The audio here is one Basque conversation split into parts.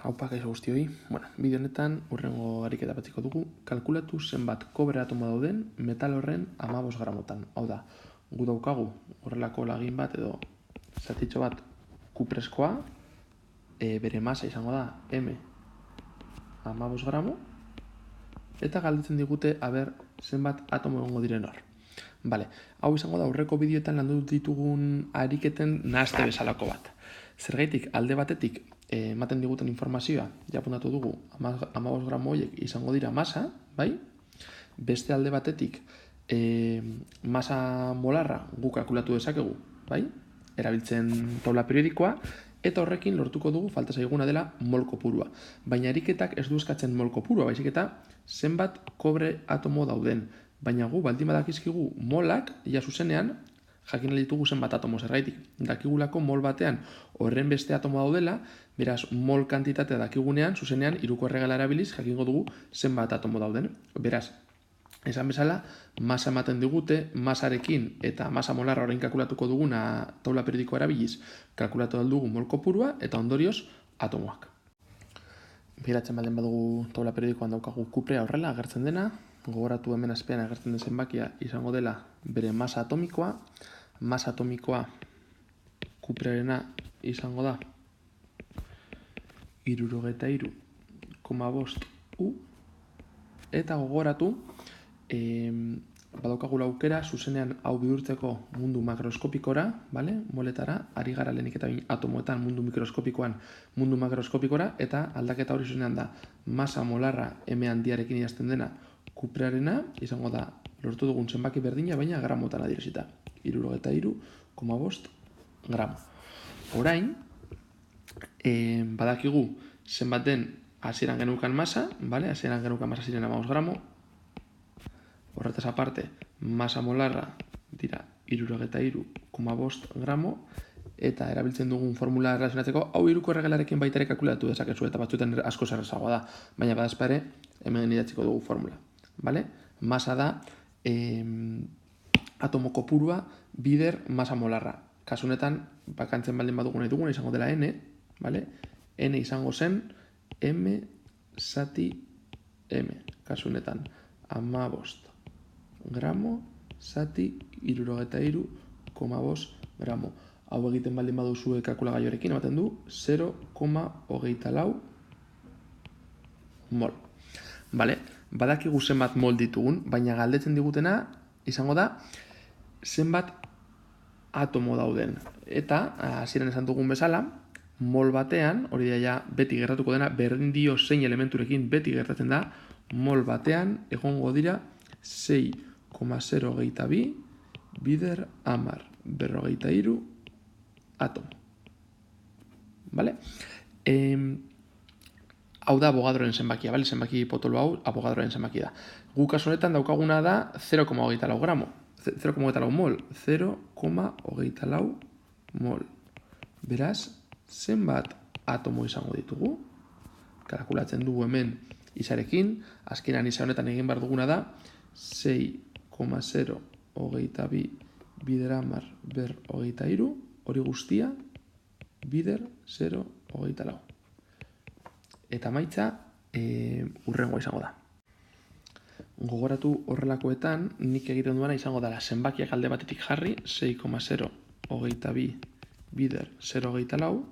Haupa kaixo guztioi. Bideo honetan hurrengo ariketa batziko dugu. Kalkulatu zenbat kobre atomo dauden metal horren 15 gramotan. Hau da, gu daukagu horrelako lagin bat edo zatitxo bat kupreskoa, bere masa izango da M 15 gramo, eta galdetzen digute aber zenbat atomo egongo diren hor. Hau izango da aurreko bideoetan landu ditugun ariketen nahaste bezalako bat. Zergaitik alde batetik ematen diguten informazioa, japuntatu dugu 15 gramo horiek izango dira masa, bai? Beste alde batetik masa molarra gu kalkulatu dezakegu, bai? Erabiltzen taula periodikoa, eta horrekin lortuko dugu falta zaiguna dela mol kopurua. Baina ariketak ez du eskatzen mol kopurua, baizik eta zenbat kobre atomo dauden. Baina gu baldin badakizkigu molak, ja zuzenean, jakin ditugu zenbat atomo zergaitik. Dakigulako mol batean horren beste atomo daudela, beraz mol kantitatea dakigunean, zuzenean, hiruko erregala erabiliz, jakingo dugu zenbat atomo dauden. Beraz, esan bezala, masa ematen digute, masarekin eta masa molarra orain kalkulatuko duguna taula periodikoa erabiliz, kalkulatu dugu mol kopurua eta ondorioz atomoak. Begiratzen baldin badugu taula periodikoan daukagu kuprea horrela agertzen dena, gogoratu hemen azpean agertzen den zenbakia izango dela bere masa atomikoa. Masa atomikoa kuprearena izango da 63,5 U, eta gogoratu badaukagula aukera zuzenean hau bihurtzeko mundu makroskopikora, moletara, ari gara lehenik eta atomoetan mundu mikroskopikoan mundu makroskopikora, eta aldaketa hori zuzenean da masa molarra M handiarekin idazten dena kuprearena, izango da lortu dugun zenbaki berdina, baina gramotan adierazita. 63,5 gramo. Orain, badakigu zenbat den hasieran genukan masa, hasieran genukan masa ziren 15 gramo, horretaz aparte, masa molarra dira 63,5 gramo, eta erabiltzen dugun formula erlazionatzeko, hau hiruko erregalarekin baita ere kalkulatu dezakezu, eta batzuetan asko errazagoa da, baina badazpa ere, hemen idatziko dugu formula. Masa da atomo kopurua bider masa molarra. Kasu honetan, bakantzen baldin badugu nahi duguna izango dela N, N izango zen M zati M. Kasu honetan, 15 gramo zati 63,5 gramo. Hau egiten baldin baduzue kalkulagailuarekin ematen du 0,24 mol. Badakigu zenbat mol ditugun, baina galdetzen digutena izango da zenbat atomo dauden. Eta, hasieran esan dugun bezala, mol batean, hori da ja beti gertatuko dena, berdin dio zein elementurekin beti gertatzen da, mol batean egongo dira 6,022 bider 10^43 atomo. Hau da Avogadroren zenbakia, zenbaki potolo hau Avogadroren zenbakia da. Gu kasu honetan daukaguna da 0,24 gramo, 0,24 mol, 0,24 mol. Beraz, zenbat atomo izango ditugu? Kalkulatzen dugu hemen izarekin, azkenan iza honetan egin behar duguna da 6,022 bider 10^43, hori guztia bider 0,24. Eta maitza hurrengoa izango da. Gogoratu horrelakoetan, nik egiten duena izango dela zenbakiak alde batetik jarri, 6,022 bider 0,24,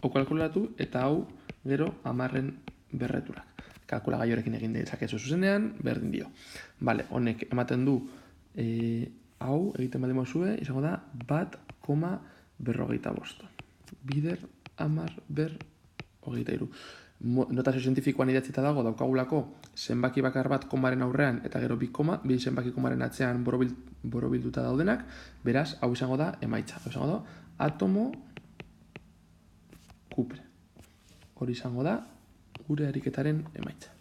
hau kalkulatu eta hau gero 10 berreturak. Kalkulagailuarekin egin dezakezu zuzenean, berdin dio. Honek ematen du, hau egiten baldin baduzue, izango da 1,45 bider 10^43. Notazio zientifikoan idatzita dago daukagulako zenbaki bakar bat komaren aurrean eta gero bi zenbaki komaren atzean borobilduta daudenak, beraz, hau izango da emaitza. Hau izango da atomo kupre. Hori izango da gure ariketaren emaitza.